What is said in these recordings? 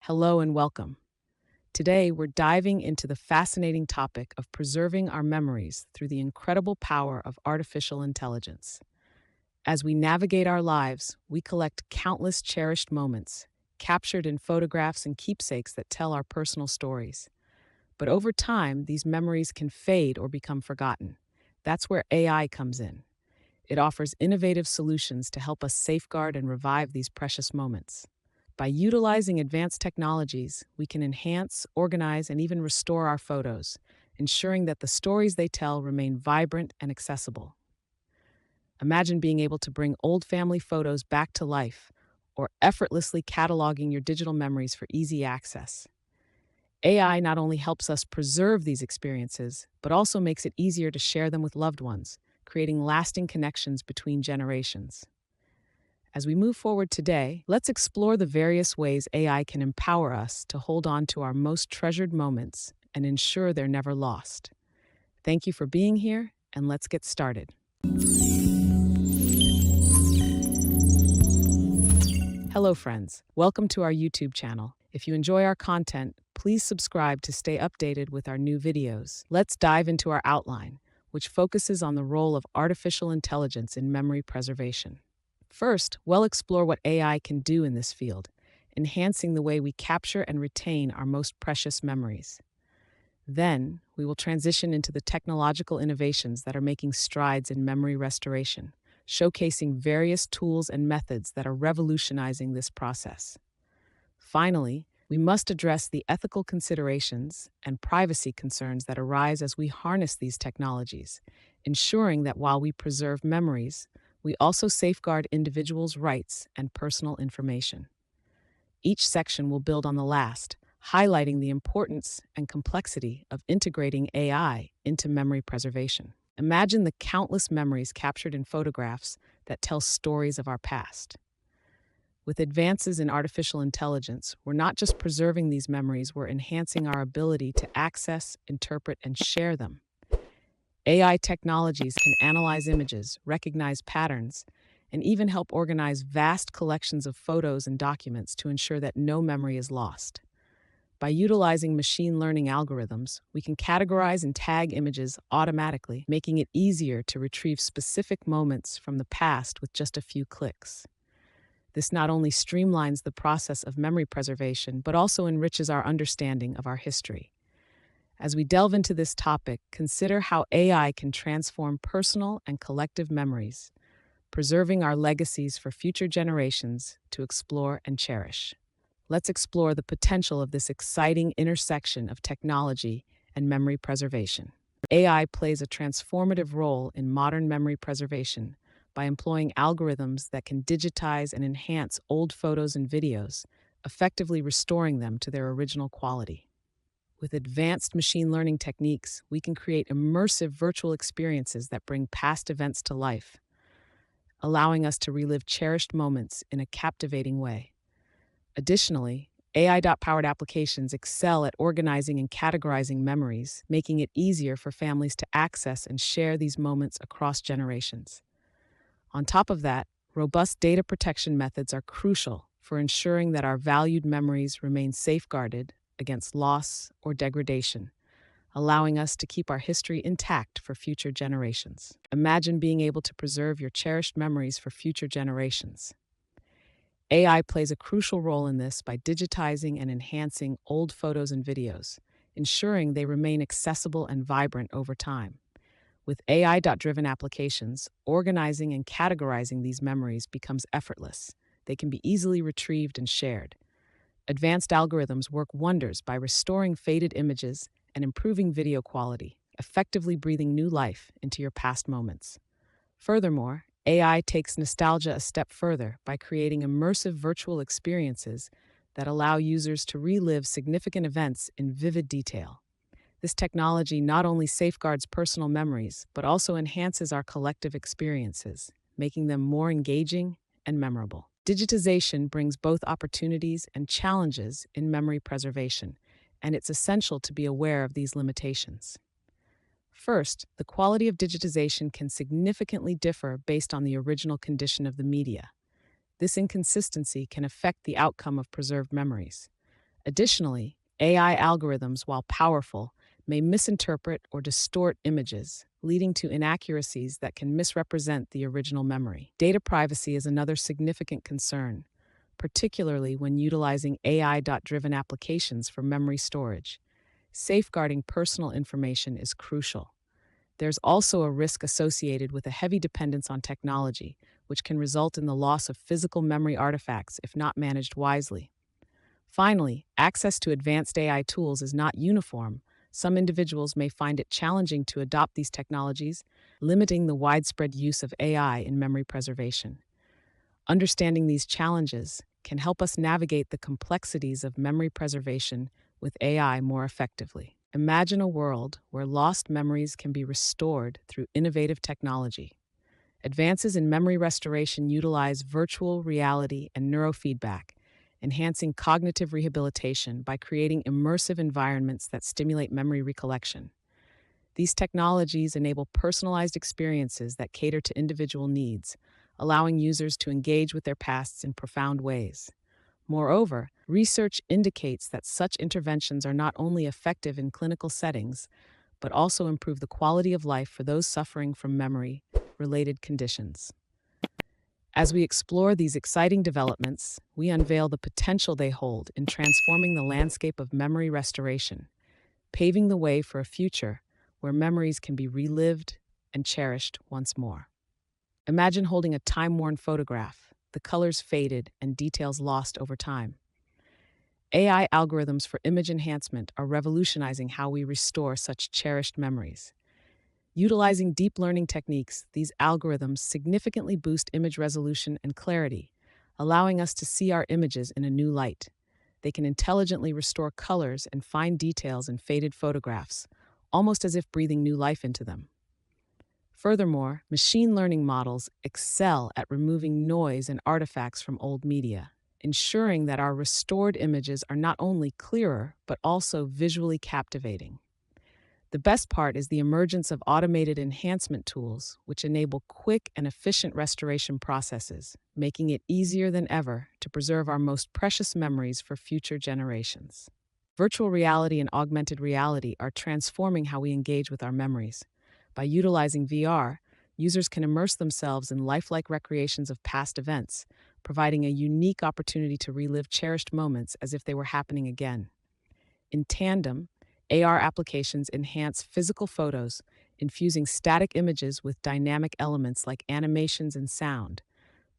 Hello and welcome. Today, we're diving into the fascinating topic of preserving our memories through the incredible power of artificial intelligence. As we navigate our lives, we collect countless cherished moments, captured in photographs and keepsakes that tell our personal stories. But over time, these memories can fade or become forgotten. That's where AI comes in. It offers innovative solutions to help us safeguard and revive these precious moments. By utilizing advanced technologies, we can enhance, organize, and even restore our photos, ensuring that the stories they tell remain vibrant and accessible. Imagine being able to bring old family photos back to life, or effortlessly cataloging your digital memories for easy access. AI not only helps us preserve these experiences, but also makes it easier to share them with loved ones, creating lasting connections between generations. As we move forward today, let's explore the various ways AI can empower us to hold on to our most treasured moments and ensure they're never lost. Thank you for being here, and let's get started. Hello, friends. Welcome to our YouTube channel. If you enjoy our content, please subscribe to stay updated with our new videos. Let's dive into our outline, which focuses on the role of artificial intelligence in memory preservation. First, we'll explore what AI can do in this field, enhancing the way we capture and retain our most precious memories. Then, we will transition into the technological innovations that are making strides in memory restoration, showcasing various tools and methods that are revolutionizing this process. Finally, we must address the ethical considerations and privacy concerns that arise as we harness these technologies, ensuring that while we preserve memories, we also safeguard individuals' rights and personal information. Each section will build on the last, highlighting the importance and complexity of integrating AI into memory preservation. Imagine the countless memories captured in photographs that tell stories of our past. With advances in artificial intelligence, we're not just preserving these memories, we're enhancing our ability to access, interpret, and share them. AI technologies can analyze images, recognize patterns, and even help organize vast collections of photos and documents to ensure that no memory is lost. By utilizing machine learning algorithms, we can categorize and tag images automatically, making it easier to retrieve specific moments from the past with just a few clicks. This not only streamlines the process of memory preservation, but also enriches our understanding of our history. As we delve into this topic, consider how AI can transform personal and collective memories, preserving our legacies for future generations to explore and cherish. Let's explore the potential of this exciting intersection of technology and memory preservation. AI plays a transformative role in modern memory preservation by employing algorithms that can digitize and enhance old photos and videos, effectively restoring them to their original quality. With advanced machine learning techniques, we can create immersive virtual experiences that bring past events to life, allowing us to relive cherished moments in a captivating way. Additionally, AI-powered applications excel at organizing and categorizing memories, making it easier for families to access and share these moments across generations. On top of that, robust data protection methods are crucial for ensuring that our valued memories remain safeguarded against loss or degradation, allowing us to keep our history intact for future generations. Imagine being able to preserve your cherished memories for future generations. AI plays a crucial role in this by digitizing and enhancing old photos and videos, ensuring they remain accessible and vibrant over time. With AI-driven applications, organizing and categorizing these memories becomes effortless. They can be easily retrieved and shared. Advanced algorithms work wonders by restoring faded images and improving video quality, effectively breathing new life into your past moments. Furthermore, AI takes nostalgia a step further by creating immersive virtual experiences that allow users to relive significant events in vivid detail. This technology not only safeguards personal memories, but also enhances our collective experiences, making them more engaging and memorable. Digitization brings both opportunities and challenges in memory preservation, and it's essential to be aware of these limitations. First, the quality of digitization can significantly differ based on the original condition of the media. This inconsistency can affect the outcome of preserved memories. Additionally, AI algorithms, while powerful, may misinterpret or distort images, leading to inaccuracies that can misrepresent the original memory. Data privacy is another significant concern, particularly when utilizing AI-driven applications for memory storage. Safeguarding personal information is crucial. There's also a risk associated with a heavy dependence on technology, which can result in the loss of physical memory artifacts if not managed wisely. Finally, access to advanced AI tools is not uniform. Some individuals may find it challenging to adopt these technologies, limiting the widespread use of AI in memory preservation. Understanding these challenges can help us navigate the complexities of memory preservation with AI more effectively. Imagine a world where lost memories can be restored through innovative technology. Advances in memory restoration utilize virtual reality and neurofeedback, enhancing cognitive rehabilitation by creating immersive environments that stimulate memory recollection. These technologies enable personalized experiences that cater to individual needs, allowing users to engage with their pasts in profound ways. Moreover, research indicates that such interventions are not only effective in clinical settings, but also improve the quality of life for those suffering from memory-related conditions. As we explore these exciting developments, we unveil the potential they hold in transforming the landscape of memory restoration, paving the way for a future where memories can be relived and cherished once more. Imagine holding a time-worn photograph, the colors faded and details lost over time. AI algorithms for image enhancement are revolutionizing how we restore such cherished memories. Utilizing deep learning techniques, these algorithms significantly boost image resolution and clarity, allowing us to see our images in a new light. They can intelligently restore colors and fine details in faded photographs, almost as if breathing new life into them. Furthermore, machine learning models excel at removing noise and artifacts from old media, ensuring that our restored images are not only clearer, but also visually captivating. The best part is the emergence of automated enhancement tools, which enable quick and efficient restoration processes, making it easier than ever to preserve our most precious memories for future generations. Virtual reality and augmented reality are transforming how we engage with our memories. By utilizing VR, users can immerse themselves in lifelike recreations of past events, providing a unique opportunity to relive cherished moments as if they were happening again. In tandem, AR applications enhance physical photos, infusing static images with dynamic elements like animations and sound,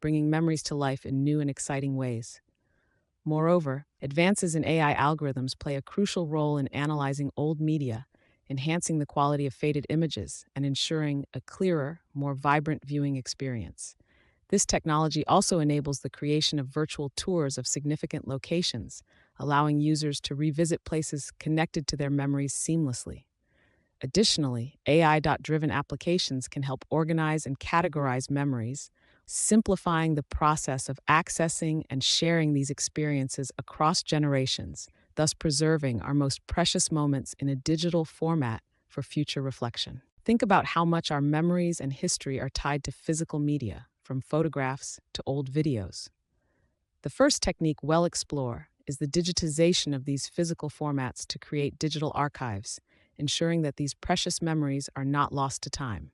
bringing memories to life in new and exciting ways. Moreover, advances in AI algorithms play a crucial role in analyzing old media, enhancing the quality of faded images and ensuring a clearer, more vibrant viewing experience. This technology also enables the creation of virtual tours of significant locations, allowing users to revisit places connected to their memories seamlessly. Additionally, AI-driven applications can help organize and categorize memories, simplifying the process of accessing and sharing these experiences across generations, thus preserving our most precious moments in a digital format for future reflection. Think about how much our memories and history are tied to physical media, from photographs to old videos. The first technique we'll explore is the digitization of these physical formats to create digital archives, ensuring that these precious memories are not lost to time.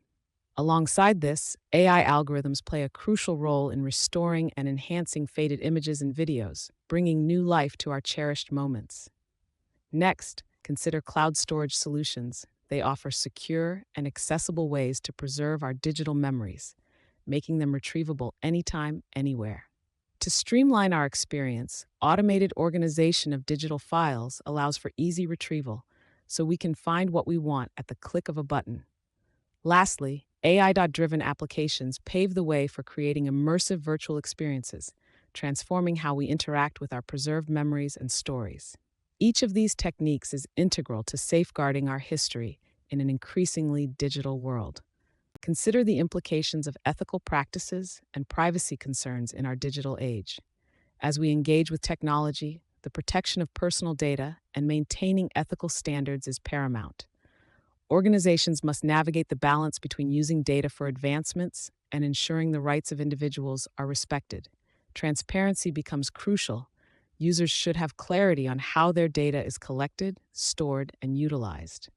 Alongside this, AI algorithms play a crucial role in restoring and enhancing faded images and videos, bringing new life to our cherished moments. Next, consider cloud storage solutions. They offer secure and accessible ways to preserve our digital memories, making them retrievable anytime, anywhere. To streamline our experience, automated organization of digital files allows for easy retrieval, so we can find what we want at the click of a button. Lastly, AI-driven applications pave the way for creating immersive virtual experiences, transforming how we interact with our preserved memories and stories. Each of these techniques is integral to safeguarding our history in an increasingly digital world. Consider the implications of ethical practices and privacy concerns in our digital age. As we engage with technology, the protection of personal data and maintaining ethical standards is paramount. Organizations must navigate the balance between using data for advancements and ensuring the rights of individuals are respected. Transparency becomes crucial, Users should have clarity on how their data is collected, stored, and utilized.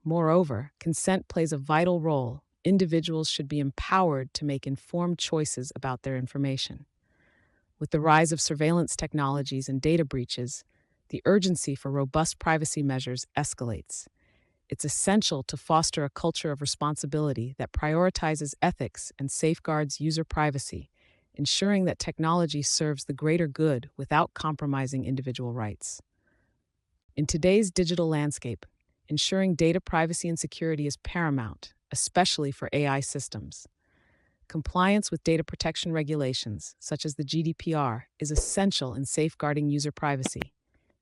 Moreover, consent plays a vital role. Individuals should be empowered to make informed choices about their information. With the rise of surveillance technologies and data breaches, the urgency for robust privacy measures escalates. It's essential to foster a culture of responsibility that prioritizes ethics and safeguards user privacy, ensuring that technology serves the greater good without compromising individual rights. In today's digital landscape, ensuring data privacy and security is paramount, especially for AI systems. Compliance with data protection regulations, such as the GDPR, is essential in safeguarding user privacy.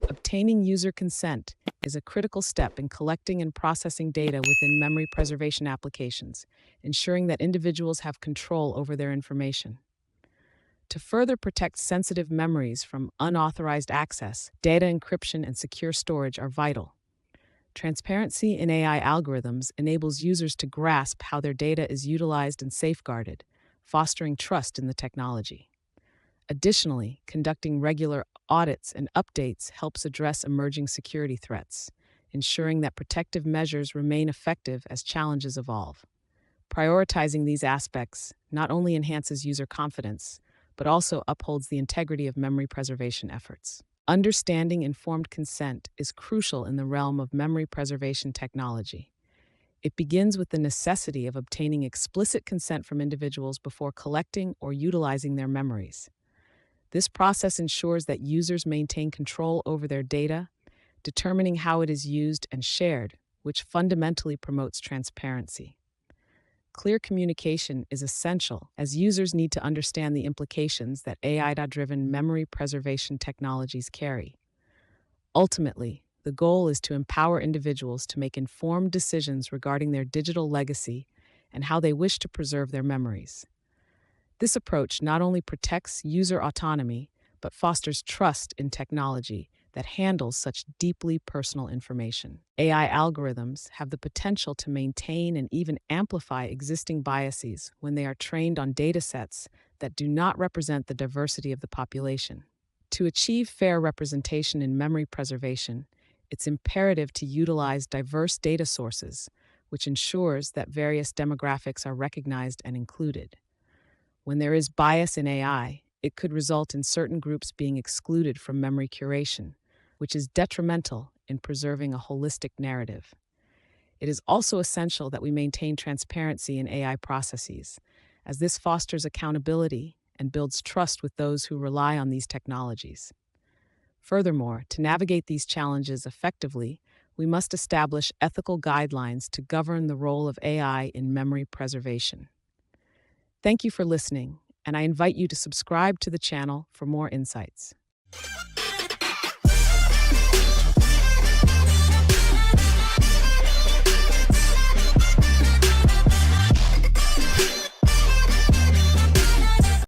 Obtaining user consent is a critical step in collecting and processing data within memory preservation applications, ensuring that individuals have control over their information. To further protect sensitive memories from unauthorized access, data encryption and secure storage are vital. Transparency in AI algorithms enables users to grasp how their data is utilized and safeguarded, fostering trust in the technology. Additionally, conducting regular audits and updates helps address emerging security threats, ensuring that protective measures remain effective as challenges evolve. Prioritizing these aspects not only enhances user confidence, but also upholds the integrity of memory preservation efforts. Understanding informed consent is crucial in the realm of memory preservation technology. It begins with the necessity of obtaining explicit consent from individuals before collecting or utilizing their memories. This process ensures that users maintain control over their data, determining how it is used and shared, which fundamentally promotes transparency. Clear communication is essential as users need to understand the implications that AI-driven memory preservation technologies carry. Ultimately, the goal is to empower individuals to make informed decisions regarding their digital legacy and how they wish to preserve their memories. This approach not only protects user autonomy, but fosters trust in technology that handles such deeply personal information. AI algorithms have the potential to maintain and even amplify existing biases when they are trained on datasets that do not represent the diversity of the population. To achieve fair representation in memory preservation, it's imperative to utilize diverse data sources, which ensures that various demographics are recognized and included. When there is bias in AI, it could result in certain groups being excluded from memory curation, which is detrimental in preserving a holistic narrative. It is also essential that we maintain transparency in AI processes, as this fosters accountability and builds trust with those who rely on these technologies. Furthermore, to navigate these challenges effectively, we must establish ethical guidelines to govern the role of AI in memory preservation. Thank you for listening, and I invite you to subscribe to the channel for more insights.